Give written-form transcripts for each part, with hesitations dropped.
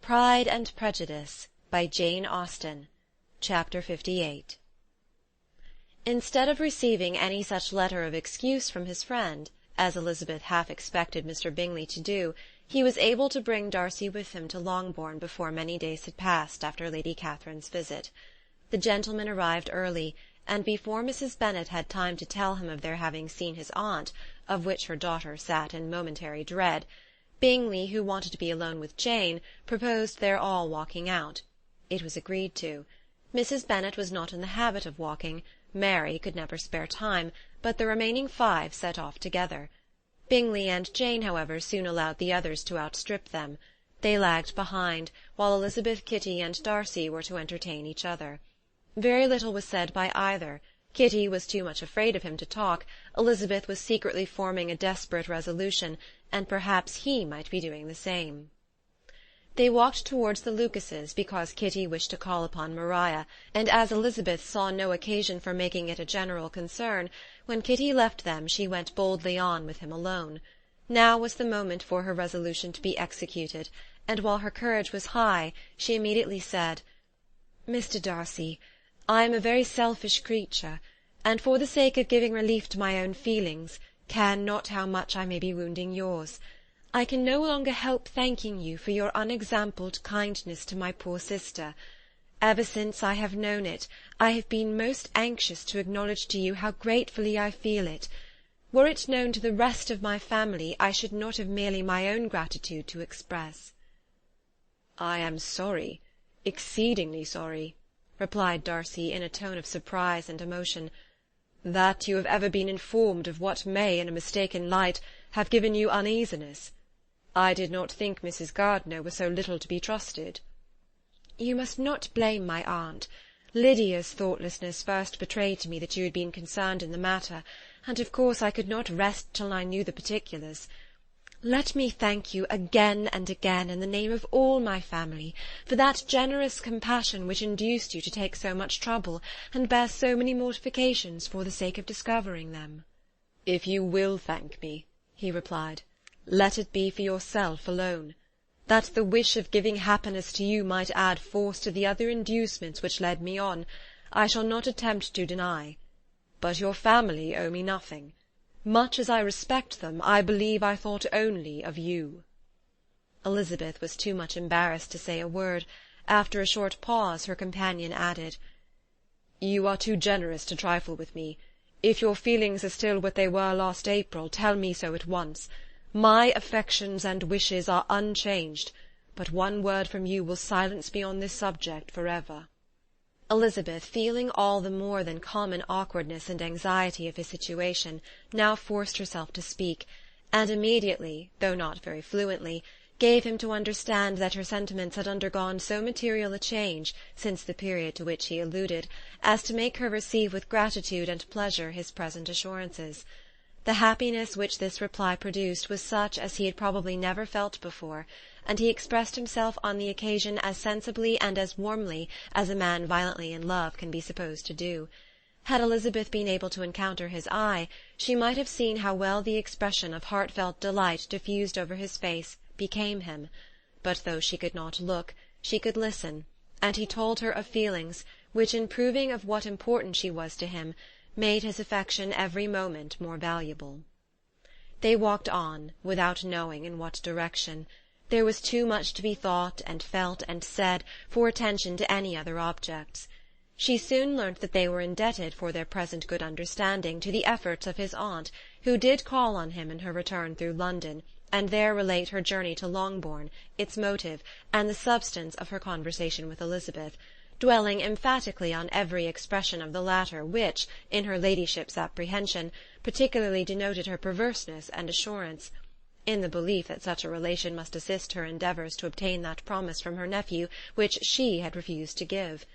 Pride and Prejudice by Jane Austen. Chapter 58. Instead of receiving any such letter of excuse from his friend, as Elizabeth half expected Mr. Bingley to do, he was able to bring Darcy with him to Longbourn before many days had passed after Lady Catherine's visit. The gentleman arrived early, and before Mrs. Bennet had time to tell him of their having seen his aunt, of which her daughter sat in momentary dread, Bingley, who wanted to be alone with Jane, proposed their all walking out. It was agreed to. Mrs. Bennet was not in the habit of walking, Mary could never spare time, but the remaining 5 set off together. Bingley and Jane, however, soon allowed the others to outstrip them. They lagged behind, while Elizabeth, Kitty, and Darcy were to entertain each other. Very little was said by either. Kitty was too much afraid of him to talk, Elizabeth was secretly forming a desperate resolution, and perhaps he might be doing the same. They walked towards the Lucases because Kitty wished to call upon Maria, and as Elizabeth saw no occasion for making it a general concern, when Kitty left them she went boldly on with him alone. Now was the moment for her resolution to be executed, and while her courage was high, she immediately said, "Mr. Darcy, I am a very selfish creature, and for the sake of giving relief to my own feelings, care not how much I may be wounding yours. I can no longer help thanking you for your unexampled kindness to my poor sister. Ever since I have known it, I have been most anxious to acknowledge to you how gratefully I feel it. Were it known to the rest of my family, I should not have merely my own gratitude to express." "I am sorry, exceedingly sorry," replied Darcy in a tone of surprise and emotion, "that you have ever been informed of what may, in a mistaken light, have given you uneasiness. I did not think Mrs. Gardiner was so little to be trusted." "You must not blame my aunt. Lydia's thoughtlessness first betrayed to me that you had been concerned in the matter, and of course I could not rest till I knew the particulars. Let me thank you again and again, in the name of all my family, for that generous compassion which induced you to take so much trouble, and bear so many mortifications for the sake of discovering them." "If you will thank me," he replied, "let it be for yourself alone. That the wish of giving happiness to you might add force to the other inducements which led me on, I shall not attempt to deny. But your family owe me nothing. Much as I respect them, I believe I thought only of you." Elizabeth was too much embarrassed to say a word. After a short pause, her companion added, "You are too generous to trifle with me. If your feelings are still what they were last April, tell me so at once. My affections and wishes are unchanged, but one word from you will silence me on this subject for ever." Elizabeth, feeling all the more than common awkwardness and anxiety of his situation, now forced herself to speak, and immediately, though not very fluently, gave him to understand that her sentiments had undergone so material a change, since the period to which he alluded, as to make her receive with gratitude and pleasure his present assurances. The happiness which this reply produced was such as he had probably never felt before, and he expressed himself on the occasion as sensibly and as warmly as a man violently in love can be supposed to do. Had Elizabeth been able to encounter his eye, she might have seen how well the expression of heartfelt delight diffused over his face became him. But though she could not look, she could listen, and he told her of feelings which, in proving of what importance she was to him, made his affection every moment more valuable. They walked on, without knowing in what direction. There was too much to be thought and felt and said for attention to any other objects. She soon learnt that they were indebted for their present good understanding to the efforts of his aunt, who did call on him in her return through London, and there relate her journey to Longbourn, its motive, and the substance of her conversation with Elizabeth, dwelling emphatically on every expression of the latter which, in her ladyship's apprehension, particularly denoted her perverseness and assurance, in the belief that such a relation must assist her endeavours to obtain that promise from her nephew which she had refused to give.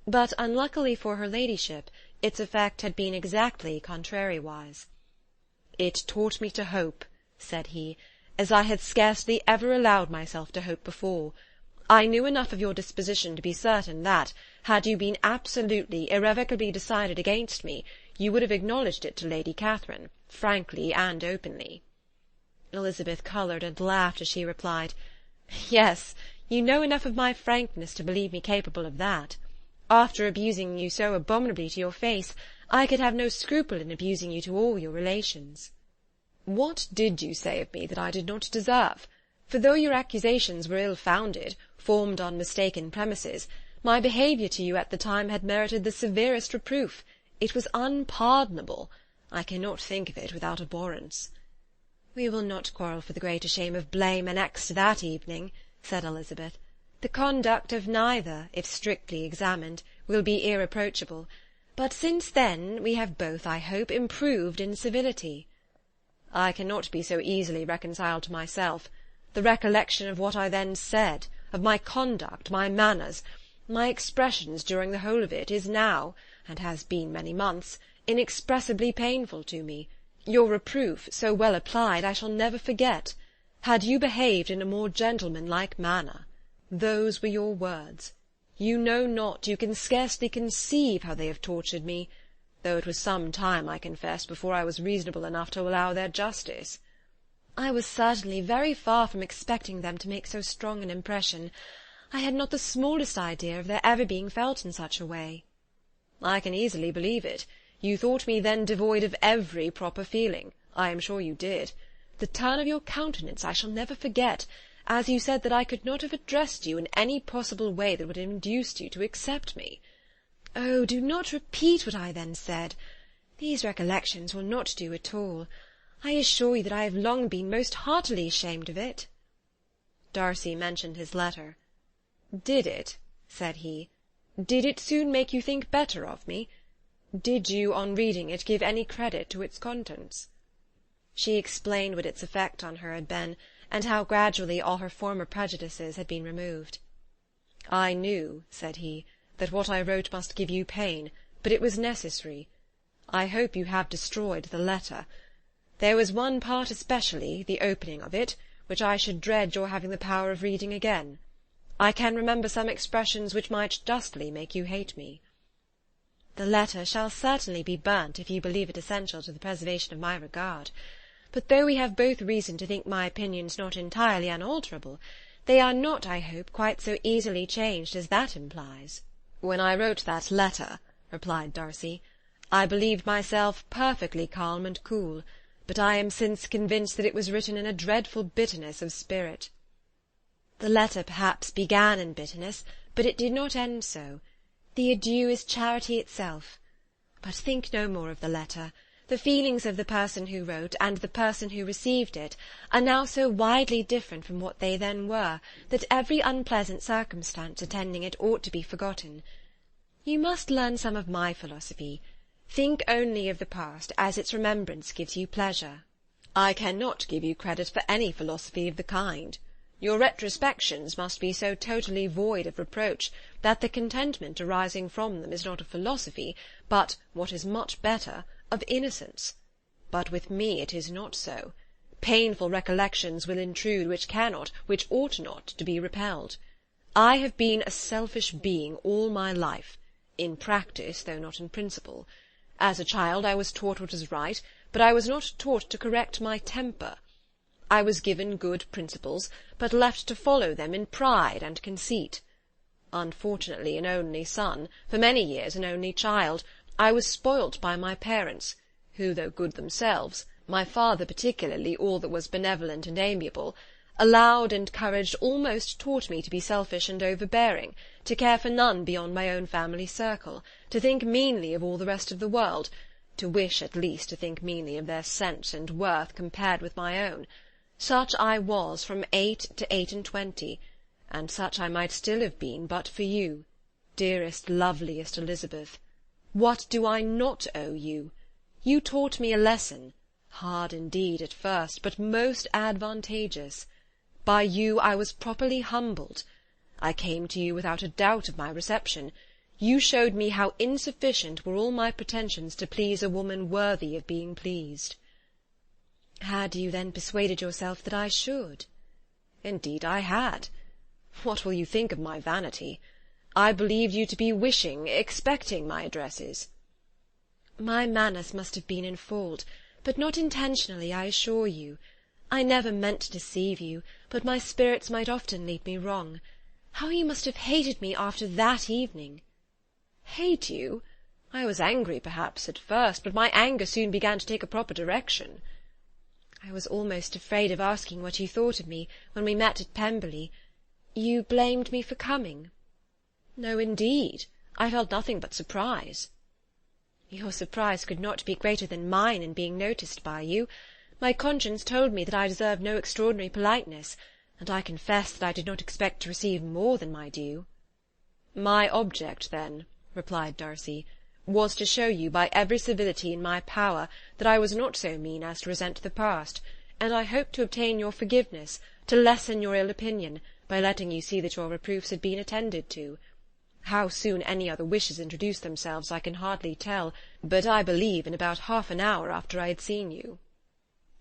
But, unluckily for her ladyship, its effect had been exactly contrariwise. "It taught me to hope," said he, "as I had scarcely ever allowed myself to hope before. I knew enough of your disposition to be certain that, had you been absolutely, irrevocably decided against me, you would have acknowledged it to Lady Catherine, frankly and openly." Elizabeth coloured and laughed as she replied, "Yes, You know enough of my frankness to believe me capable of that. After abusing you so abominably to your face, I could have no scruple in abusing you to all your relations." "What did you say of me that I did not deserve? For though your accusations were ill-founded, formed on mistaken premises, my behaviour to you at the time had merited the severest reproof. It was unpardonable. I cannot think of it without abhorrence." "We will not quarrel for the greater shame of blame annexed to that evening," said Elizabeth. "The conduct of neither, if strictly examined, will be irreproachable. But since then we have both, I hope, improved in civility." "I cannot be so easily reconciled to myself. The recollection of what I then said, of my conduct, my manners, my expressions during the whole of it, is now, and has been many months, inexpressibly painful to me. Your reproof, so well applied, I shall never forget. Had you behaved in a more gentlemanlike manner. Those were your words. You know not, you can scarcely conceive how they have tortured me, though it was some time, I confess, before I was reasonable enough to allow their justice." "I was certainly very far from expecting them to make so strong an impression. I had not the smallest idea of their ever being felt in such a way." "I can easily believe it. You thought me then devoid of every proper feeling. I am sure you did. The turn of your countenance I shall never forget, as you said that I could not have addressed you in any possible way that would have induced you to accept me." "Oh, do not repeat what I then said. These recollections will not do at all. I assure you that I have long been most heartily ashamed of it." Darcy mentioned his letter. "Did it?" said he. "Did it soon make you think better of me? Did you, on reading it, give any credit to its contents?" She explained what its effect on her had been, and how gradually all her former prejudices had been removed. "I knew," said he, "that what I wrote must give you pain, but it was necessary. I hope you have destroyed the letter. There was one part especially, the opening of it, which I should dread your having the power of reading again. I can remember some expressions which might justly make you hate me." "The letter shall certainly be burnt, if you believe it essential to the preservation of my regard. But though we have both reason to think my opinions not entirely unalterable, they are not, I hope, quite so easily changed as that implies." "When I wrote that letter," replied Darcy, "I believed myself perfectly calm and cool, but I am since convinced that it was written in a dreadful bitterness of spirit." "The letter perhaps began in bitterness, but it did not end so. The adieu is charity itself. But think no more of the letter. The feelings of the person who wrote and the person who received it are now so widely different from what they then were, that every unpleasant circumstance attending it ought to be forgotten. You must learn some of my philosophy. Think only of the past, as its remembrance gives you pleasure." "I cannot give you credit for any philosophy of the kind. Your retrospections must be so totally void of reproach that the contentment arising from them is not of philosophy, but, what is much better, of innocence. But with me it is not so. Painful recollections will intrude which cannot, which ought not, to be repelled. I have been a selfish being all my life, in practice, though not in principle. As a child I was taught what was right, but I was not taught to correct my temper. I was given good principles, but left to follow them in pride and conceit. Unfortunately an only son, for many years an only child, I was spoilt by my parents, who, though good themselves, my father particularly, all that was benevolent and amiable, allowed, encouraged, almost taught me to be selfish and overbearing, to care for none beyond my own family circle, to think meanly of all the rest of the world, to wish at least to think meanly of their sense and worth compared with my own. Such I was from 8 to 28, and such I might still have been but for you, dearest, loveliest Elizabeth. What do I not owe you? You taught me a lesson, hard indeed at first, but most advantageous. By you I was properly humbled. I came to you without a doubt of my reception. You showed me how insufficient were all my pretensions to please a woman worthy of being pleased." "Had you then persuaded yourself that I should?" "Indeed I had. What will you think of my vanity? I believed you to be wishing, expecting my addresses." "My manners must have been in fault, but not intentionally, I assure you. I never meant to deceive you, but my spirits might often lead me wrong. How you must have hated me after that evening!" "Hate you? I was angry, perhaps, at first, but my anger soon began to take a proper direction." "I was almost afraid of asking what you thought of me when we met at Pemberley. You blamed me for coming?" "No, indeed. I felt nothing but surprise." "Your surprise could not be greater than mine in being noticed by you. My conscience told me that I deserved no extraordinary politeness, and I confess that I did not expect to receive more than my due." "My object, then," replied Darcy, "was to show you by every civility in my power that I was not so mean as to resent the past, and I hoped to obtain your forgiveness, to lessen your ill opinion, by letting you see that your reproofs had been attended to. How soon any other wishes introduced themselves I can hardly tell, but I believe in about half an hour after I had seen you."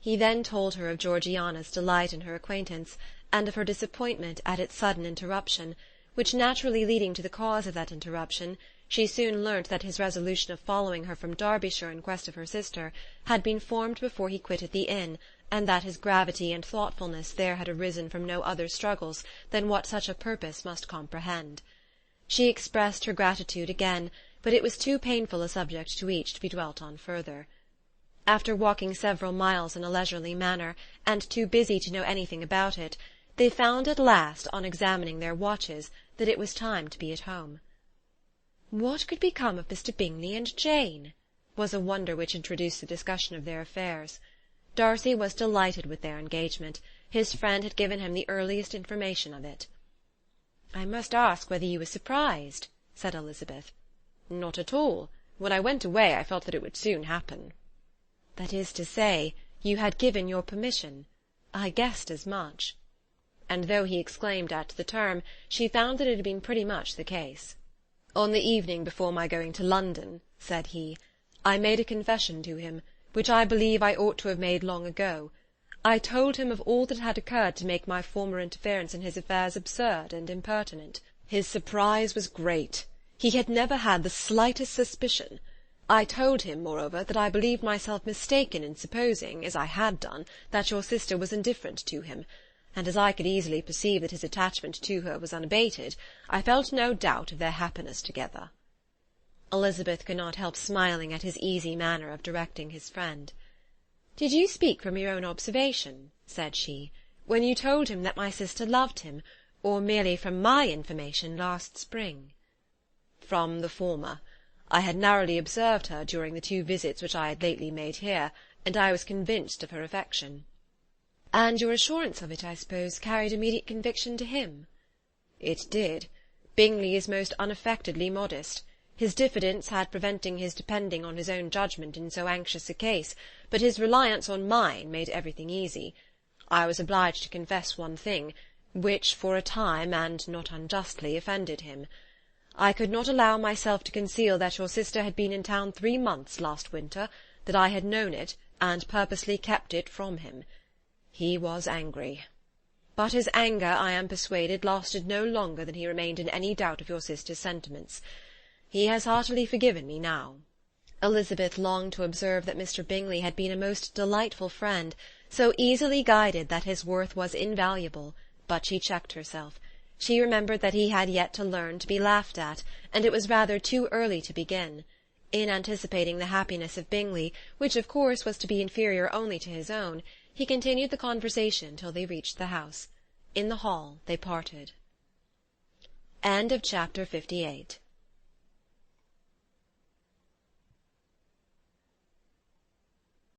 He then told her of Georgiana's delight in her acquaintance, and of her disappointment at its sudden interruption, which naturally leading to the cause of that interruption, she soon learnt that his resolution of following her from Derbyshire in quest of her sister had been formed before he quitted the inn, and that his gravity and thoughtfulness there had arisen from no other struggles than what such a purpose must comprehend. She expressed her gratitude again, but it was too painful a subject to each to be dwelt on further. After walking several miles in a leisurely manner, and too busy to know anything about it, they found at last, on examining their watches, that it was time to be at home. What could become of Mr. Bingley and Jane? Was a wonder which introduced the discussion of their affairs. Darcy was delighted with their engagement. His friend had given him the earliest information of it. "I must ask whether you were surprised," said Elizabeth. "Not at all. When I went away I felt that it would soon happen." "That is to say, you had given your permission. I guessed as much." And though he exclaimed at the term, she found that it had been pretty much the case. "On the evening before my going to London," said he, "I made a confession to him, which I believe I ought to have made long ago. I told him of all that had occurred to make my former interference in his affairs absurd and impertinent. His surprise was great. He had never had the slightest suspicion. I told him, moreover, that I believed myself mistaken in supposing, as I had done, that your sister was indifferent to him, and as I could easily perceive that his attachment to her was unabated, I felt no doubt of their happiness together." Elizabeth could not help smiling at his easy manner of directing his friend. "Did you speak from your own observation," said she, "when you told him that my sister loved him, or merely from my information last spring?" "From the former. I had narrowly observed her during the 2 visits which I had lately made here, and I was convinced of her affection." "And your assurance of it, I suppose, carried immediate conviction to him?" "It did. Bingley is most unaffectedly modest. His diffidence had preventing his depending on his own judgment in so anxious a case, but his reliance on mine made everything easy. I was obliged to confess one thing, which for a time, and not unjustly, offended him. I could not allow myself to conceal that your sister had been in town 3 months last winter, that I had known it, and purposely kept it from him. He was angry. But his anger, I am persuaded, lasted no longer than he remained in any doubt of your sister's sentiments. He has heartily forgiven me now." Elizabeth longed to observe that Mr. Bingley had been a most delightful friend, so easily guided that his worth was invaluable, but she checked herself. She remembered that he had yet to learn to be laughed at, and it was rather too early to begin. In anticipating the happiness of Bingley, which of course was to be inferior only to his own, he continued the conversation till they reached the house. In the hall they parted. Chapter 58